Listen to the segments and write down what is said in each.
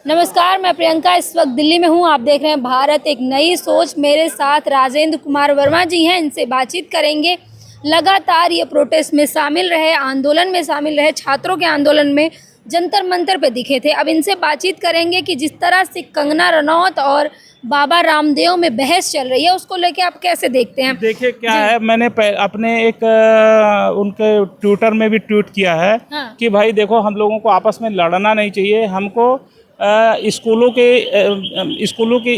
नमस्कार, मैं प्रियंका इस वक्त दिल्ली में हूँ। आप देख रहे हैं भारत एक नई सोच। मेरे साथ राजेंद्र कुमार वर्मा जी हैं, इनसे बातचीत करेंगे। लगातार ये प्रोटेस्ट में शामिल रहे, आंदोलन में शामिल रहे, छात्रों के आंदोलन में जंतर मंतर पे दिखे थे। अब इनसे बातचीत करेंगे कि जिस तरह से कंगना रनौत और बाबा रामदेव में बहस चल रही है, उसको लेके आप कैसे देखते हैं? देखिए क्या है, मैंने अपने एक उनके ट्विटर में भी ट्वीट किया है कि भाई देखो, हम लोगों को आपस में लड़ना नहीं चाहिए। हमको स्कूलों की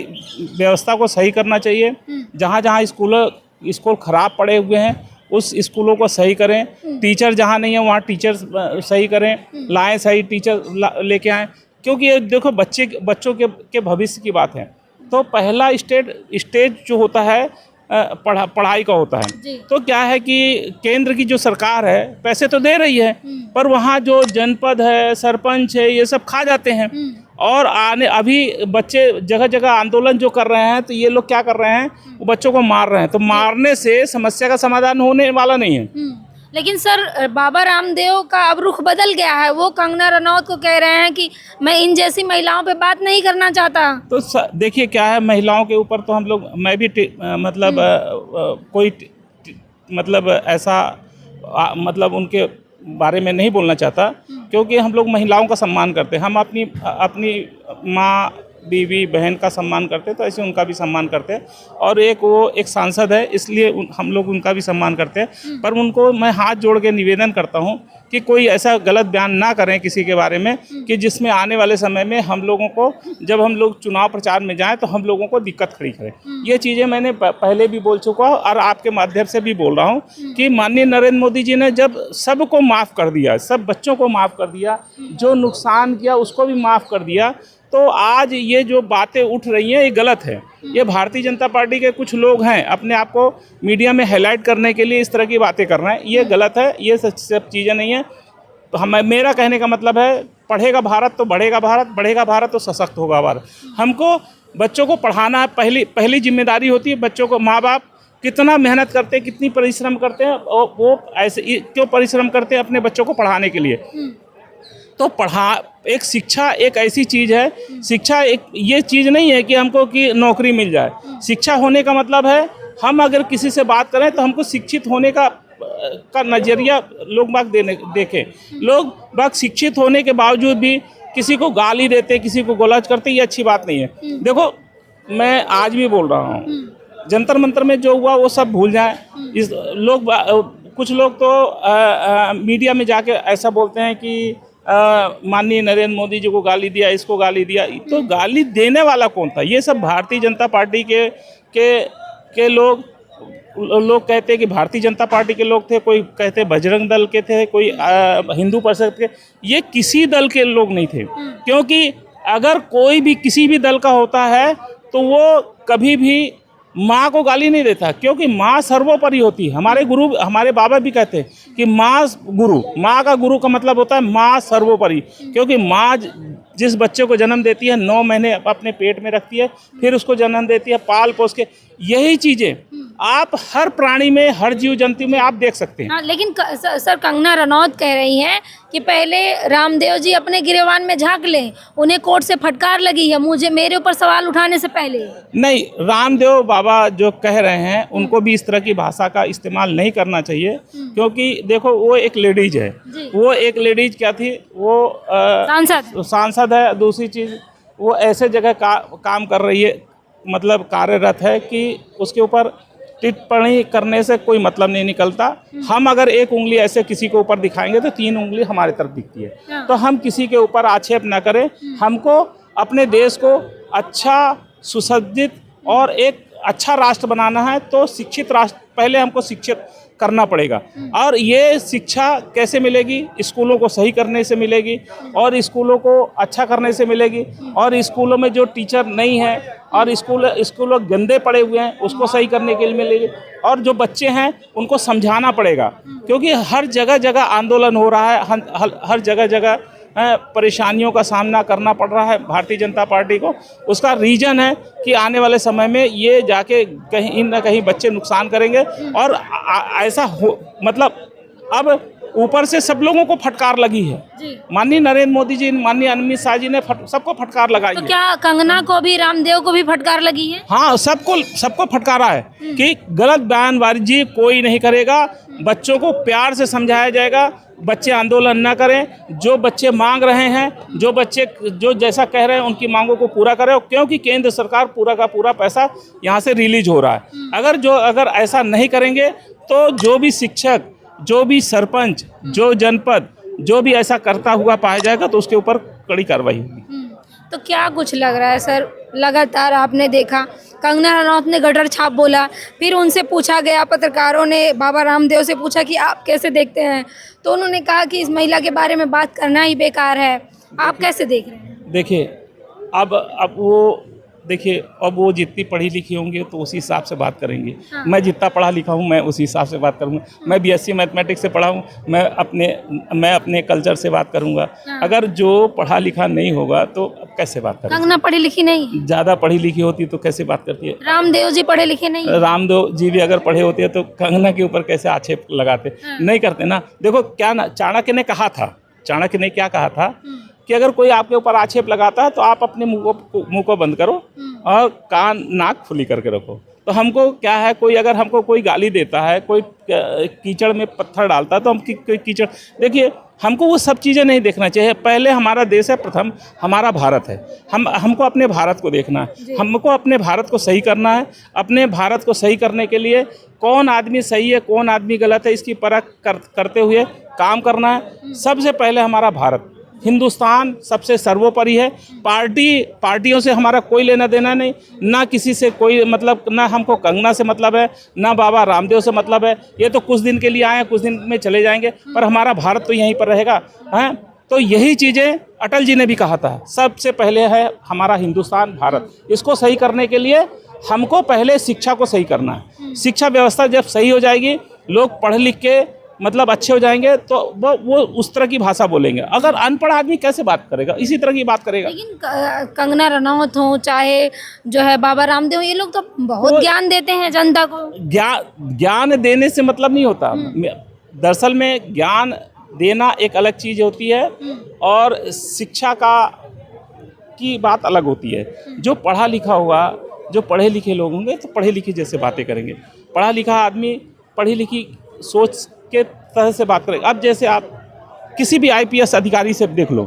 व्यवस्था को सही करना चाहिए। जहाँ जहाँ स्कूल खराब पड़े हुए हैं उस स्कूलों को सही करें। टीचर जहाँ नहीं है वहाँ टीचर सही करें, लाएं सही टीचर लेके आएँ। क्योंकि ये देखो बच्चों के भविष्य की बात है। तो पहला स्टेज जो होता है पढ़ाई का होता है। तो क्या है कि केंद्र की जो सरकार है पैसे तो दे रही है, पर वहाँ जो जनपद है, सरपंच है, ये सब खा जाते हैं। और अभी बच्चे जगह जगह आंदोलन जो कर रहे हैं, तो ये लोग क्या कर रहे हैं, वो बच्चों को मार रहे हैं। तो मारने से समस्या का समाधान होने वाला नहीं है। लेकिन सर, बाबा रामदेव का अब रुख बदल गया है। वो कंगना रनौत को कह रहे हैं कि मैं इन जैसी महिलाओं पे बात नहीं करना चाहता। तो देखिए क्या है, महिलाओं के ऊपर तो हम लोग, मैं भी कोई ऐसा उनके बारे में नहीं बोलना चाहता, क्योंकि हम लोग महिलाओं का सम्मान करते हैं। हम अपनी माँ, बीवी, बहन का सम्मान करते हैं, तो ऐसे उनका भी सम्मान करते हैं। और वो एक सांसद है, इसलिए हम लोग उनका भी सम्मान करते हैं। पर उनको मैं हाथ जोड़ के निवेदन करता हूं कि कोई ऐसा गलत बयान ना करें किसी के बारे में, कि जिसमें आने वाले समय में हम लोगों को, जब हम लोग चुनाव प्रचार में जाएं, तो हम लोगों को दिक्कत खड़ी करे। ये चीज़ें मैंने पहले भी बोल चुका हूँ और आपके माध्यम से भी बोल रहा हूँ कि माननीय नरेंद्र मोदी जी ने जब सबको माफ़ कर दिया, सब बच्चों को माफ़ कर दिया, जो नुकसान किया उसको भी माफ़ कर दिया, तो आज ये जो बातें उठ रही हैं ये गलत है। ये भारतीय जनता पार्टी के कुछ लोग हैं, अपने आप को मीडिया में हाईलाइट करने के लिए इस तरह की बातें कर रहे हैं। ये गलत है, ये सब चीज़ें नहीं है। तो मेरा कहने का मतलब है, पढ़ेगा भारत तो बढ़ेगा भारत, बढ़ेगा भारत तो सशक्त होगा भारत। हमको बच्चों को पढ़ाना है, पहली जिम्मेदारी होती है बच्चों को। माँ बाप कितना मेहनत करते हैं, कितनी परिश्रम करते हैं, और वो ऐसे क्यों परिश्रम करते हैं अपने बच्चों को पढ़ाने के लिए। तो एक शिक्षा एक ऐसी चीज़ है, शिक्षा एक ये चीज़ नहीं है कि हमको कि नौकरी मिल जाए। शिक्षा होने का मतलब है, हम अगर किसी से बात करें तो हमको शिक्षित होने का नज़रिया लोग बाग देखें। लोग बाग शिक्षित होने के बावजूद भी किसी को गाली देते, किसी को गलौज करते, ये अच्छी बात नहीं है। देखो, मैं आज भी बोल रहा हूँ, जंतर मंतर में जो हुआ वो सब भूल जाएं। कुछ लोग तो मीडिया में जाके ऐसा बोलते हैं कि माननीय नरेंद्र मोदी जी को गाली दिया, इसको गाली दिया। तो गाली देने वाला कौन था? ये सब भारतीय जनता पार्टी के लोग कहते हैं कि भारतीय जनता पार्टी के लोग थे, कोई कहते बजरंग दल के थे, कोई हिंदू परिषद के। ये किसी दल के लोग नहीं थे, क्योंकि अगर कोई भी किसी भी दल का होता है तो वो कभी भी माँ को गाली नहीं देता, क्योंकि माँ सर्वोपरि होती है। हमारे गुरु, हमारे बाबा भी कहते हैं कि माँ गुरु, माँ का गुरु का मतलब होता है माँ सर्वोपरि। क्योंकि माँ जिस बच्चे को जन्म देती है, 9 महीने अपने पेट में रखती है, फिर उसको जन्म देती है, पाल पोस के। यही चीज़ें आप हर प्राणी में, हर जीव जंतु में आप देख सकते हैं। हाँ, लेकिन सर, कंगना रनौत कह रही हैं कि पहले रामदेव जी अपने गिरेबान में झांक लें, उन्हें कोर्ट से फटकार लगी है मेरे ऊपर सवाल उठाने से पहले। नहीं, रामदेव बाबा जो कह रहे हैं उनको भी इस तरह की भाषा का इस्तेमाल नहीं करना चाहिए, क्योंकि देखो वो एक लेडीज है। वो एक लेडीज क्या थी, वो सांसद है। दूसरी चीज़, वो ऐसे जगह काम कर रही है, मतलब कार्यरत है, कि उसके ऊपर टिप्पणी करने से कोई मतलब नहीं निकलता। हम अगर एक उंगली ऐसे किसी के ऊपर दिखाएंगे तो 3 उंगली हमारे तरफ दिखती है। तो हम किसी के ऊपर आक्षेप न करें। हमको अपने देश को अच्छा, सुसज्जित और एक अच्छा राष्ट्र बनाना है, तो शिक्षित राष्ट्र, पहले हमको शिक्षित करना पड़ेगा। और ये शिक्षा कैसे मिलेगी? स्कूलों को सही करने से मिलेगी, और स्कूलों को अच्छा करने से मिलेगी। और स्कूलों में जो टीचर नहीं है और स्कूल गंदे पड़े हुए हैं, उसको सही करने के लिए मिलेगी। और जो बच्चे हैं उनको समझाना पड़ेगा, क्योंकि हर जगह जगह आंदोलन हो रहा है, हर जगह जगह परेशानियों का सामना करना पड़ रहा है भारतीय जनता पार्टी को। उसका रीज़न है कि आने वाले समय में ये जाके कहीं न कहीं बच्चे नुकसान करेंगे। और ऐसा हो, मतलब अब ऊपर से सब लोगों को फटकार लगी है। जी। माननीय नरेंद्र मोदी जी, माननीय अमित शाह जी ने सबको फटकार लगाई तो है। क्या कंगना को भी, रामदेव को भी फटकार लगी है? हाँ, सबको फटकारा है कि गलत बयानबाजी कोई नहीं करेगा, बच्चों को प्यार से समझाया जाएगा, बच्चे आंदोलन ना करें, जो बच्चे मांग रहे हैं, जो बच्चे जो जैसा कह रहे हैं उनकी मांगों को पूरा करें, क्योंकि केंद्र सरकार पूरा का पूरा पैसा यहाँ से रिलीज हो रहा है। अगर ऐसा नहीं करेंगे तो जो भी शिक्षक, जो भी सरपंच, जो जनपद, जो भी ऐसा करता हुआ पाया जाएगा तो उसके ऊपर कड़ी कार्रवाई होगी। तो क्या कुछ लग रहा है सर, लगातार आपने देखा कंगना रनौत ने गटर छाप बोला, फिर उनसे पूछा गया, पत्रकारों ने बाबा रामदेव से पूछा कि आप कैसे देखते हैं, तो उन्होंने कहा कि इस महिला के बारे में बात करना ही बेकार है। आप कैसे देख रहे हैं? देखिए, अब वो जितनी पढ़ी लिखी होंगी तो उसी हिसाब से बात करेंगे। हाँ। मैं जितना पढ़ा लिखा हूँ मैं उसी हिसाब से बात करूँगा। मैं बीएससी मैथमेटिक्स से पढ़ा हूँ, मैं अपने कल्चर से बात करूँगा। हाँ। अगर जो पढ़ा लिखा नहीं होगा तो अब कैसे बात करेंगे? कंगना पढ़ी लिखी नहीं है? ज़्यादा पढ़ी लिखी होती तो कैसे बात करती है? रामदेव जी पढ़े लिखे नहीं है? रामदेव जी भी अगर पढ़े होते तो कंगना के ऊपर कैसे आक्षेप लगाते? हाँ। नहीं करते ना। देखो क्या ना, चाणक्य ने कहा था, चाणक्य ने क्या कहा था कि अगर कोई आपके ऊपर आक्षेप लगाता है तो आप अपने मुंह को बंद करो और कान नाक खुली करके रखो। तो हमको क्या है, कोई अगर हमको कोई गाली देता है, कोई कीचड़ में पत्थर डालता है तो हम कीचड़, देखिए हमको वो सब चीज़ें नहीं देखना चाहिए। पहले हमारा देश है, प्रथम हमारा भारत है। हमको अपने भारत को देखना है, हमको अपने भारत को सही करना है। अपने भारत को सही करने के लिए कौन आदमी सही है, कौन आदमी गलत है, इसकी परख करते हुए काम करना है। सबसे पहले हमारा भारत, हिंदुस्तान सबसे सर्वोपरि है। पार्टियों से हमारा कोई लेना देना नहीं, ना किसी से कोई मतलब, ना हमको कंगना से मतलब है, ना बाबा रामदेव से मतलब है। ये तो कुछ दिन के लिए आए हैं, कुछ दिन में चले जाएंगे, पर हमारा भारत तो यहीं पर रहेगा। हैं, तो यही चीज़ें अटल जी ने भी कहा था, सबसे पहले है हमारा हिंदुस्तान भारत। इसको सही करने के लिए हमको पहले शिक्षा को सही करना है। शिक्षा व्यवस्था जब सही हो जाएगी, लोग पढ़ लिख के मतलब अच्छे हो जाएंगे तो वो उस तरह की भाषा बोलेंगे। अगर अनपढ़ आदमी कैसे बात करेगा? इसी तरह की बात करेगा। लेकिन कंगना रनौत हो, चाहे जो है बाबा रामदेव, ये लोग तो बहुत ज्ञान देते हैं जनता को। ज्ञान देने से मतलब नहीं होता। दरअसल में ज्ञान देना एक अलग चीज़ होती है और शिक्षा की बात अलग होती है। जो पढ़ा लिखा होगा, जो पढ़े लिखे लोग होंगे तो पढ़े लिखे जैसे बातें करेंगे। पढ़ा लिखा आदमी पढ़ी लिखी सोच के तरह से बात करेगा। अब जैसे आप किसी भी आईपीएस अधिकारी से देख लो,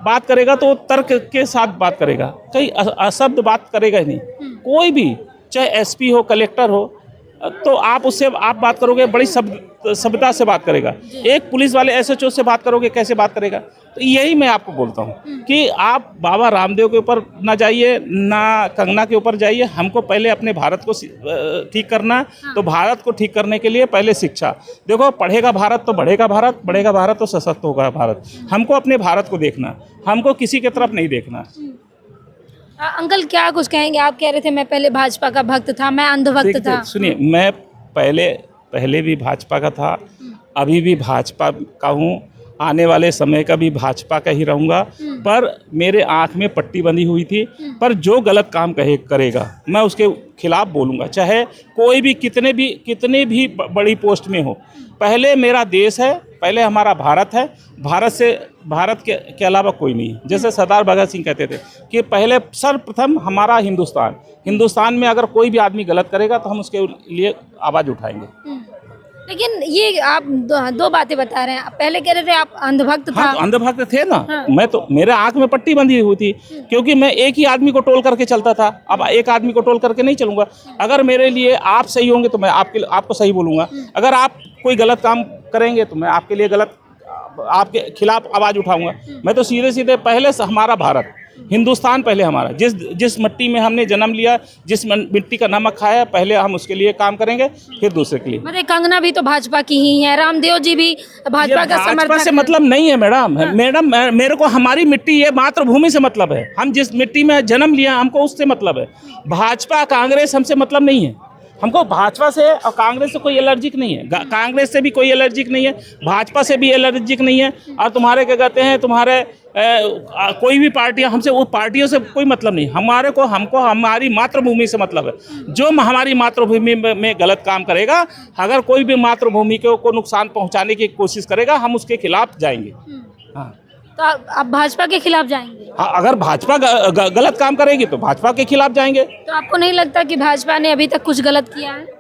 बात करेगा तो तर्क के साथ बात करेगा, कई अशब्द बात करेगा ही नहीं। कोई भी, चाहे एसपी हो, कलेक्टर हो, तो आप उससे बात करोगे बड़ी सभ्यता से बात करेगा। एक पुलिस वाले एसएचओ से बात करोगे, कैसे बात करेगा? तो यही मैं आपको बोलता हूँ कि आप बाबा रामदेव के ऊपर ना जाइए, ना कंगना के ऊपर जाइए। हमको पहले अपने भारत को ठीक करना है। तो भारत को ठीक करने के लिए पहले शिक्षा। देखो, पढ़ेगा भारत तो बढ़ेगा भारत, बढ़ेगा भारत तो सशक्त होगा भारत। हमको अपने भारत को देखना, हमको किसी की तरफ नहीं देखना। अंकल क्या कुछ कहेंगे? आप कह रहे थे मैं पहले भाजपा का भक्त था, मैं अंधभक्त था। सुनिए, मैं पहले भी भाजपा का था, अभी भी भाजपा का हूँ, आने वाले समय का भी भाजपा का ही रहूँगा। पर मेरे आँख में पट्टी बंधी हुई थी। पर जो गलत काम करेगा मैं उसके खिलाफ बोलूँगा, चाहे कोई भी कितने भी बड़ी पोस्ट में हो। पहले मेरा देश है, पहले हमारा भारत है। भारत के अलावा कोई नहीं है। जैसे सरदार भगत सिंह कहते थे कि पहले सर्वप्रथम हमारा हिंदुस्तान में अगर कोई भी आदमी गलत करेगा तो हम उसके लिए आवाज़ उठाएंगे। लेकिन ये आप दो बातें बता रहे हैं। पहले कह रहे थे आप अंधभक्त था। हाँ, तो अंधभक्त थे ना। हाँ। मैं तो, मेरे आंख में पट्टी बंधी हुई थी, क्योंकि मैं एक ही आदमी को टोल करके चलता था। अब एक आदमी को टोल करके नहीं चलूंगा। अगर मेरे लिए आप सही होंगे तो मैं आपको सही बोलूंगा। अगर आप कोई गलत काम करेंगे तो मैं आपके लिए आपके खिलाफ आवाज़ उठाऊंगा। मैं तो सीधे पहले से हमारा भारत, हिंदुस्तान पहले हमारा, जिस मिट्टी में हमने जन्म लिया, जिस मिट्टी का नमक खाया, पहले हम उसके लिए काम करेंगे, फिर दूसरे के लिए। मतलब कंगना भी तो भाजपा की ही है, रामदेव जी भी भाजपा का समर्थक। भाजपा से मतलब नहीं है मैडम। मेरे को हमारी मिट्टी, ये मातृभूमि से मतलब है। हम जिस मिट्टी में जन्म लिया, हमको उससे मतलब है। भाजपा कांग्रेस हमसे मतलब नहीं है। हमको भाजपा से और कांग्रेस से कोई एलर्जिक नहीं है। कांग्रेस से भी कोई एलर्जिक नहीं है, भाजपा से भी एलर्जिक नहीं है। और तुम्हारे क्या कहते हैं, तुम्हारे कोई भी पार्टियां, हमसे वो पार्टियों से कोई मतलब नहीं, हमको हमारी मातृभूमि से मतलब है। जो हमारी मातृभूमि में गलत काम करेगा, अगर कोई भी मातृभूमि को नुकसान पहुंचाने की कोशिश करेगा, हम उसके खिलाफ जाएंगे। हाँ, तो आप भाजपा के खिलाफ जाएंगे? हाँ, अगर भाजपा गलत काम करेगी तो भाजपा के खिलाफ जाएंगे। तो आपको नहीं लगता कि भाजपा ने अभी तक कुछ गलत किया है?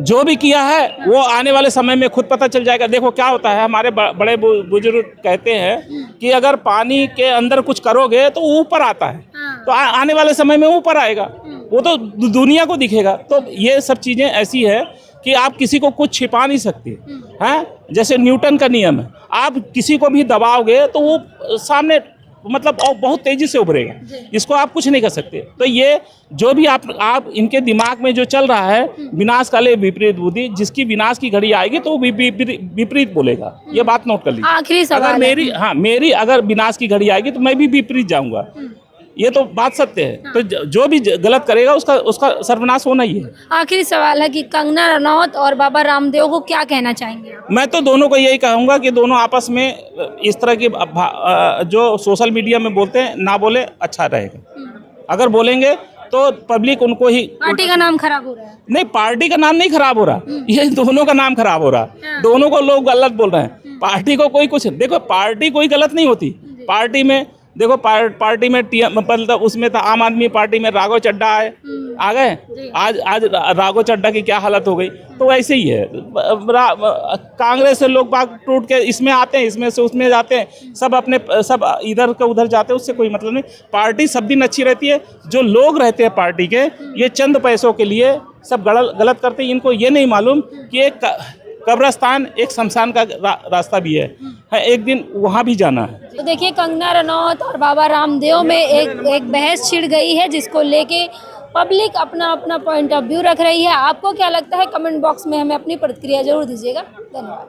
जो भी किया है वो आने वाले समय में खुद पता चल जाएगा। देखो क्या होता है, हमारे बड़े बुजुर्ग कहते हैं कि अगर पानी के अंदर कुछ करोगे तो वो ऊपर आता है, तो आने वाले समय में ऊपर आएगा, वो तो दुनिया को दिखेगा। तो ये सब चीज़ें ऐसी है कि आप किसी को कुछ छिपा नहीं सकते हैं। जैसे न्यूटन का नियम है, आप किसी को भी दबाओगे तो वो सामने मतलब और बहुत तेजी से उभरेगा, इसको आप कुछ नहीं कर सकते। तो ये जो भी आप इनके दिमाग में जो चल रहा है, विनाश काले विपरीत बुद्धि, जिसकी विनाश की घड़ी आएगी तो वो विपरीत बोलेगा। ये बात नोट कर लीजिए। आखिरी सवाल अगर है। मेरी अगर विनाश की घड़ी आएगी तो मैं भी विपरीत जाऊंगा, ये तो बात सत्य है। तो जो भी गलत करेगा उसका सर्वनाश होना ही है। आखिरी सवाल है कि कंगना रनौत और बाबा रामदेव को क्या कहना चाहेंगे आप? मैं तो दोनों को यही कहूँगा कि दोनों आपस में इस तरह की जो सोशल मीडिया में बोलते हैं ना बोले, अच्छा रहेगा। अगर बोलेंगे तो पब्लिक उनको ही, पार्टी का नाम खराब हो रहा है। नहीं, पार्टी का नाम नहीं खराब हो रहा, ये दोनों का नाम खराब हो रहा। दोनों को लोग गलत बोल रहे हैं। पार्टी को कोई कुछ, देखो पार्टी कोई गलत नहीं होती। पार्टी में देखो, पार्टी में मतलब उसमें था आम आदमी पार्टी में राघव चड्ढा आ गए, आज राघव चड्ढा की क्या हालत हो गई। तो ऐसे ही है, कांग्रेस से लोग बाग टूट के इसमें आते हैं, इसमें से उसमें जाते हैं, सब इधर के उधर जाते हैं, उससे कोई मतलब नहीं। पार्टी सब दिन अच्छी रहती है। जो लोग रहते हैं पार्टी के, ये चंद पैसों के लिए सब गलत करते हैं। इनको ये नहीं मालूम कि एक कब्रिस्तान, एक शमशान का रास्ता भी है, एक दिन वहाँ भी जाना है। तो देखिए, कंगना रनौत और बाबा रामदेव में एक बहस छिड़ गई है, जिसको लेके पब्लिक अपना अपना पॉइंट ऑफ व्यू रख रही है। आपको क्या लगता है? कमेंट बॉक्स में हमें अपनी प्रतिक्रिया जरूर दीजिएगा। धन्यवाद।